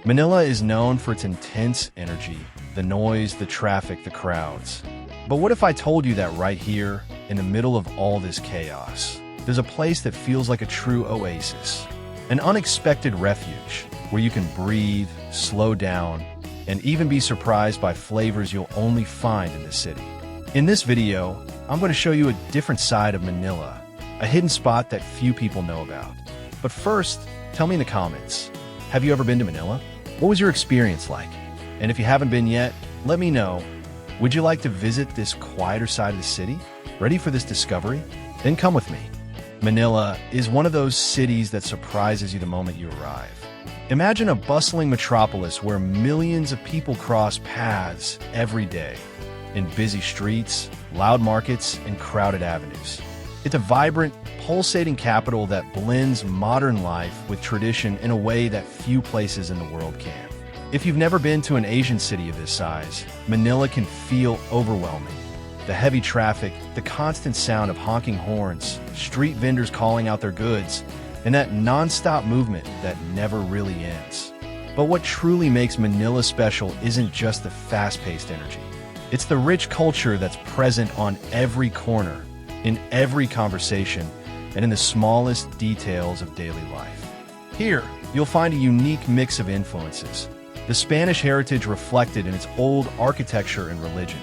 Manila is known for its intense energy, the noise, the traffic, the crowds. But what if I told you that right here, in the middle of all this chaos, there's a place that feels like a true oasis, an unexpected refuge where you can breathe, slow down, and even be surprised by flavors you'll only find in the city. In this video, I'm going to show you a different side of Manila, a hidden spot that few people know about. But first, tell me in the comments, have you ever been to Manila? What was your experience like? And if you haven't been yet, let me know. Would you like to visit this quieter side of the city? Ready for this discovery? Then come with me. Manila is one of those cities that surprises you the moment you arrive. Imagine a bustling metropolis where millions of people cross paths every day, in busy streets, loud markets, and crowded avenues. It's a vibrant, pulsating capital that blends modern life with tradition in a way that few places in the world can. If you've never been to an Asian city of this size, Manila can feel overwhelming. The heavy traffic, the constant sound of honking horns, street vendors calling out their goods, and that non-stop movement that never really ends. But what truly makes Manila special isn't just the fast-paced energy. It's the rich culture that's present on every corner, in every conversation, and in the smallest details of daily life. Here, you'll find a unique mix of influences. The Spanish heritage reflected in its old architecture and religion,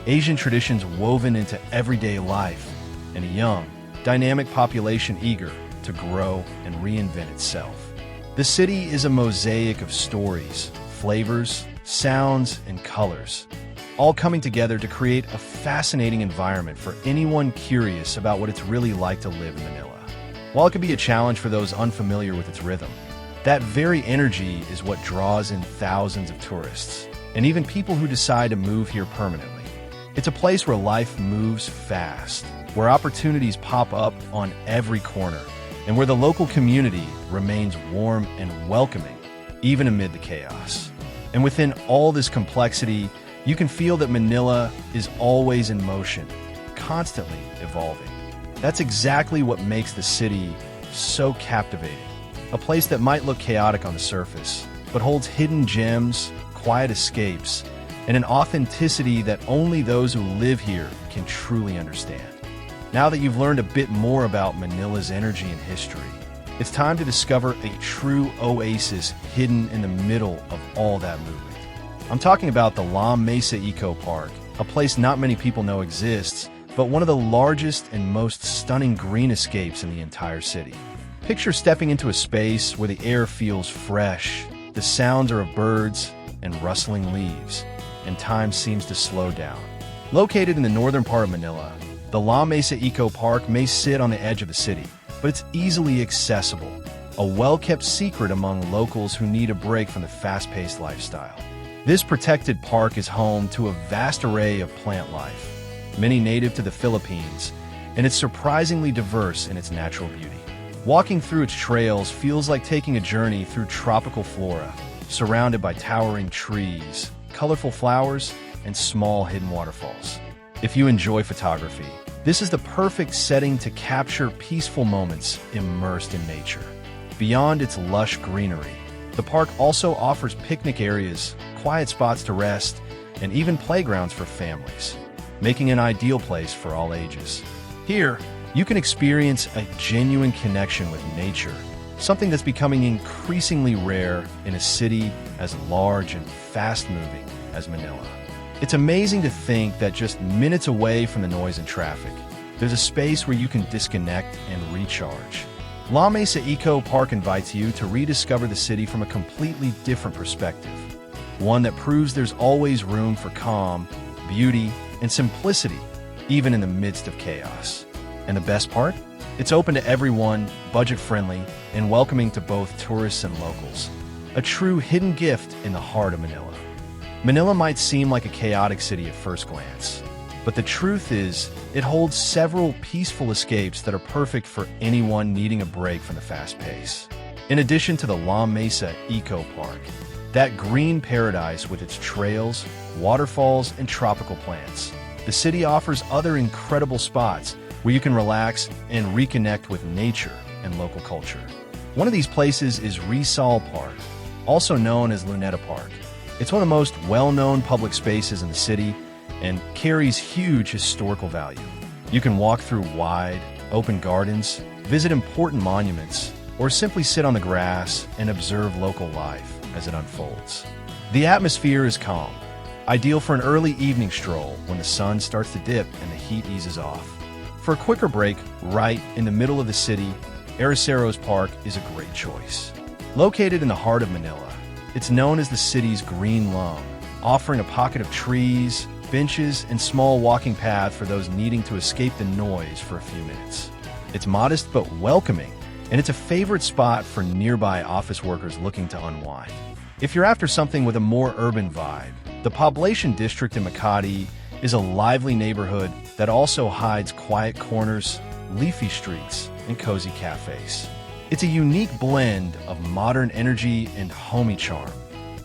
Asian traditions woven into everyday life, and a young, dynamic population eager to grow and reinvent itself. The city is a mosaic of stories, flavors, sounds, and colors, all coming together to create a fascinating environment for anyone curious about what it's really like to live in Manila. While it can be a challenge for those unfamiliar with its rhythm, that very energy is what draws in thousands of tourists, and even people who decide to move here permanently. It's a place where life moves fast, where opportunities pop up on every corner, and where the local community remains warm and welcoming, even amid the chaos. And within all this complexity, you can feel that Manila is always in motion, constantly evolving. That's exactly what makes the city so captivating. A place that might look chaotic on the surface, but holds hidden gems, quiet escapes, and an authenticity that only those who live here can truly understand. Now that you've learned a bit more about Manila's energy and history, it's time to discover a true oasis hidden in the middle of all that movement. I'm talking about the Mesa Eco Park, a place not many people know exists, but one of the largest and most stunning green escapes in the entire city. Picture stepping into a space where the air feels fresh, the sounds are of birds and rustling leaves, and time seems to slow down. Located in the northern part of Manila, the Mesa Eco Park may sit on the edge of the city, but it's easily accessible, a well-kept secret among locals who need a break from the fast-paced lifestyle. This protected park is home to a vast array of plant life, many native to the Philippines, and it's surprisingly diverse in its natural beauty. Walking through its trails feels like taking a journey through tropical flora, surrounded by towering trees, colorful flowers, and small hidden waterfalls. If you enjoy photography, this is the perfect setting to capture peaceful moments immersed in nature. Beyond its lush greenery, the park also offers picnic areas, quiet spots to rest, and even playgrounds for families, making an ideal place for all ages. Here, you can experience a genuine connection with nature, something that's becoming increasingly rare in a city as large and fast-moving as Manila. It's amazing to think that just minutes away from the noise and traffic, there's a space where you can disconnect and recharge. La Mesa Eco Park invites you to rediscover the city from a completely different perspective, one that proves there's always room for calm, beauty, and simplicity, even in the midst of chaos. And the best part? It's open to everyone, budget-friendly, and welcoming to both tourists and locals. A true hidden gift in the heart of Manila. Manila might seem like a chaotic city at first glance, but the truth is, it holds several peaceful escapes that are perfect for anyone needing a break from the fast pace. In addition to the La Mesa Eco Park, that green paradise with its trails, waterfalls, and tropical plants, the city offers other incredible spots where you can relax and reconnect with nature and local culture. One of these places is Rizal Park, also known as Luneta Park. It's one of the most well-known public spaces in the city and carries huge historical value. You can walk through wide, open gardens, visit important monuments, or simply sit on the grass and observe local life as it unfolds. The atmosphere is calm, ideal for an early evening stroll when the sun starts to dip and the heat eases off. For a quicker break, right in the middle of the city, Arroceros Park is a great choice. Located in the heart of Manila, it's known as the city's green lung, offering a pocket of trees, benches, and small walking paths for those needing to escape the noise for a few minutes. It's modest but welcoming, and it's a favorite spot for nearby office workers looking to unwind. If you're after something with a more urban vibe, the Poblacion District in Makati is a lively neighborhood that also hides quiet corners, leafy streets, and cozy cafes. It's a unique blend of modern energy and homey charm,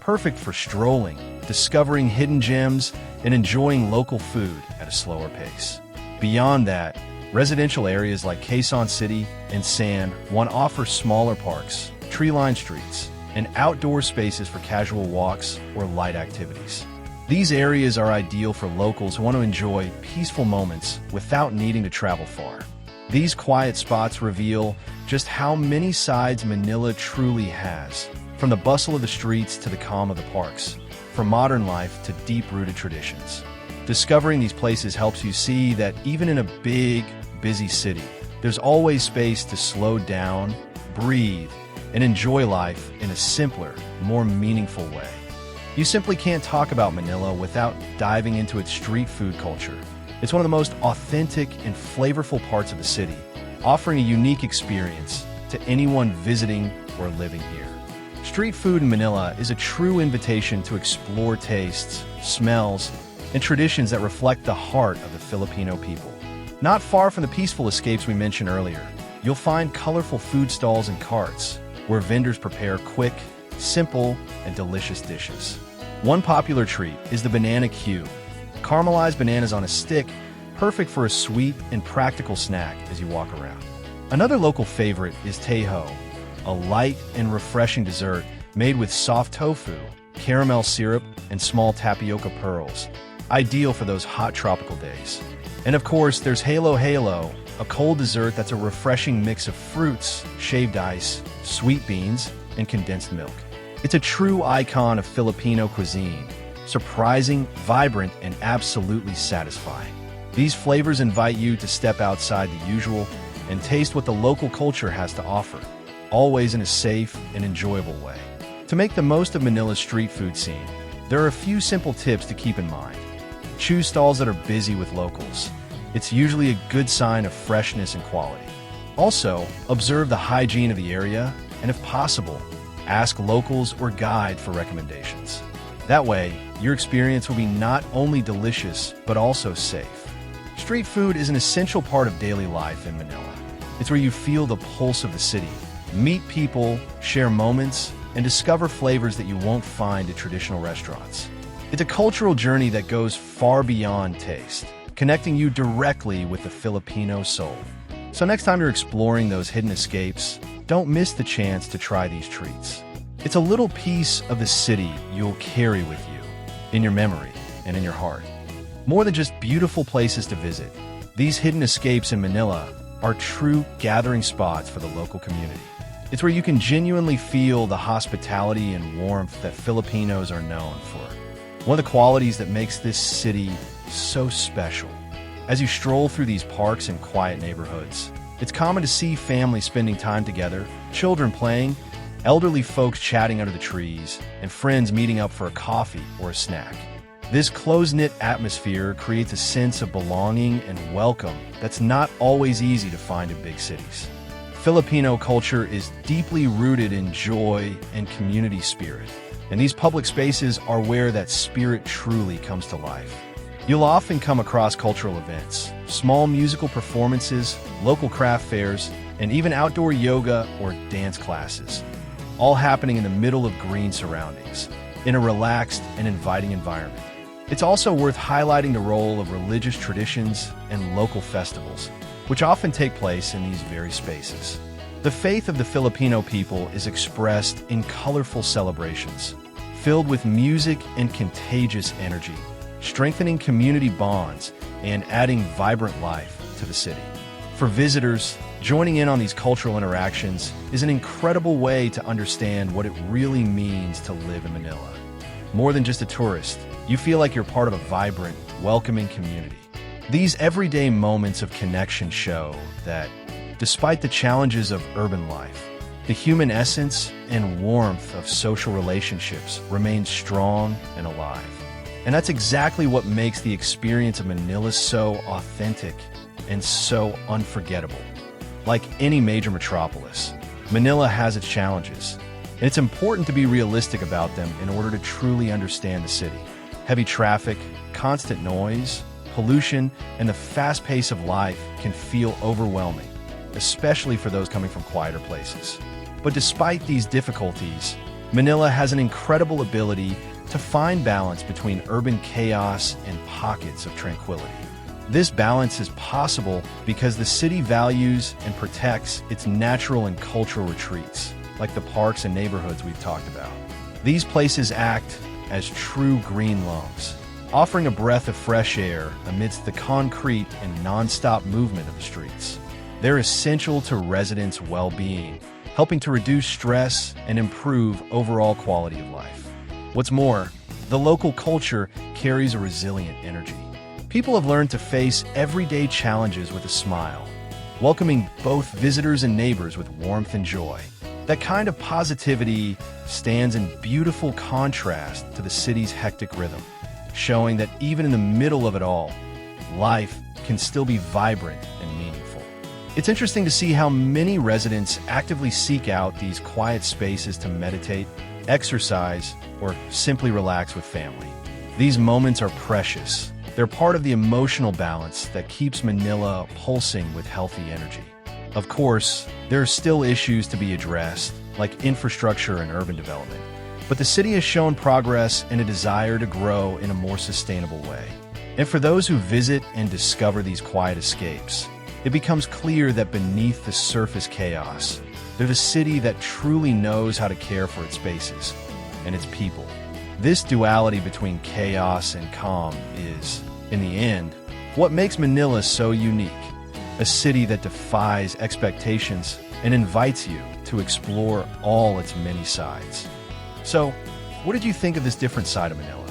perfect for strolling, discovering hidden gems, and enjoying local food at a slower pace. Beyond that, residential areas like Quezon City and San Juan offer smaller parks, tree-lined streets, and outdoor spaces for casual walks or light activities. These areas are ideal for locals who want to enjoy peaceful moments without needing to travel far. These quiet spots reveal just how many sides Manila truly has, from the bustle of the streets to the calm of the parks, from modern life to deep-rooted traditions. Discovering these places helps you see that even in a big, busy city, there's always space to slow down, breathe, and enjoy life in a simpler, more meaningful way. You simply can't talk about Manila without diving into its street food culture. It's one of the most authentic and flavorful parts of the city, offering a unique experience to anyone visiting or living here. Street food in Manila is a true invitation to explore tastes, smells, and traditions that reflect the heart of the Filipino people. Not far from the peaceful escapes we mentioned earlier, you'll find colorful food stalls and carts where vendors prepare quick, simple, and delicious dishes. One popular treat is the banana cube, caramelized bananas on a stick, perfect for a sweet and practical snack as you walk around. Another local favorite is teho, a light and refreshing dessert made with soft tofu, caramel syrup, and small tapioca pearls, ideal for those hot tropical days. And of course, there's Halo Halo, a cold dessert that's a refreshing mix of fruits, shaved ice, sweet beans, and condensed milk. It's a true icon of Filipino cuisine, surprising, vibrant, and absolutely satisfying. These flavors invite you to step outside the usual and taste what the local culture has to offer, always in a safe and enjoyable way. To make the most of Manila's street food scene, there are a few simple tips to keep in mind. Choose stalls that are busy with locals. It's usually a good sign of freshness and quality. Also, observe the hygiene of the area, and if possible, ask locals or guide for recommendations. That way, your experience will be not only delicious, but also safe. Street food is an essential part of daily life in Manila. It's where you feel the pulse of the city, meet people, share moments, and discover flavors that you won't find at traditional restaurants. It's a cultural journey that goes far beyond taste, connecting you directly with the Filipino soul. So next time you're exploring those hidden escapes, don't miss the chance to try these treats. It's a little piece of the city you'll carry with you, in your memory and in your heart. More than just beautiful places to visit, these hidden escapes in Manila are true gathering spots for the local community. It's where you can genuinely feel the hospitality and warmth that Filipinos are known for. One of the qualities that makes this city so special. As you stroll through these parks and quiet neighborhoods, it's common to see families spending time together, children playing, elderly folks chatting under the trees, and friends meeting up for a coffee or a snack. This close-knit atmosphere creates a sense of belonging and welcome that's not always easy to find in big cities. Filipino culture is deeply rooted in joy and community spirit, and these public spaces are where that spirit truly comes to life. You'll often come across cultural events, small musical performances, local craft fairs, and even outdoor yoga or dance classes, all happening in the middle of green surroundings, in a relaxed and inviting environment. It's also worth highlighting the role of religious traditions and local festivals, which often take place in these very spaces. The faith of the Filipino people is expressed in colorful celebrations, filled with music and contagious energy, strengthening community bonds and adding vibrant life to the city. For visitors, joining in on these cultural interactions is an incredible way to understand what it really means to live in Manila. More than just a tourist, you feel like you're part of a vibrant, welcoming community. These everyday moments of connection show that, despite the challenges of urban life, the human essence and warmth of social relationships remain strong and alive. And that's exactly what makes the experience of Manila so authentic and so unforgettable. Like any major metropolis, Manila has its challenges, and it's important to be realistic about them in order to truly understand the city. Heavy traffic, constant noise, pollution, and the fast pace of life can feel overwhelming, especially for those coming from quieter places. But despite these difficulties, Manila has an incredible ability to find balance between urban chaos and pockets of tranquility. This balance is possible because the city values and protects its natural and cultural retreats, like the parks and neighborhoods we've talked about. These places act as true green lungs, offering a breath of fresh air amidst the concrete and non-stop movement of the streets. They're essential to residents' well-being, helping to reduce stress and improve overall quality of life. What's more, the local culture carries a resilient energy. People have learned to face everyday challenges with a smile, welcoming both visitors and neighbors with warmth and joy. That kind of positivity stands in beautiful contrast to the city's hectic rhythm, showing that even in the middle of it all, life can still be vibrant and meaningful. It's interesting to see how many residents actively seek out these quiet spaces to meditate, exercise, or simply relax with family. These moments are precious. They're part of the emotional balance that keeps Manila pulsing with healthy energy. Of course, there are still issues to be addressed, like infrastructure and urban development, but the city has shown progress and a desire to grow in a more sustainable way. And for those who visit and discover these quiet escapes, it becomes clear that beneath the surface chaos, there's a city that truly knows how to care for its spaces and its people. This duality between chaos and calm is, in the end, what makes Manila so unique. A city that defies expectations and invites you to explore all its many sides. So, what did you think of this different side of Manila?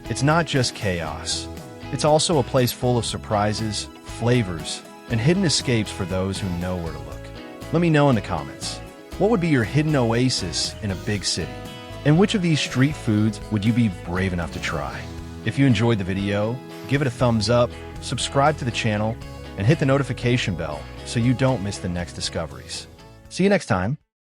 It's not just chaos. It's also a place full of surprises, flavors, and hidden escapes for those who know where to look. Let me know in the comments. What would be your hidden oasis in a big city? And which of these street foods would you be brave enough to try? If you enjoyed the video, give it a thumbs up, subscribe to the channel, and hit the notification bell so you don't miss the next discoveries. See you next time.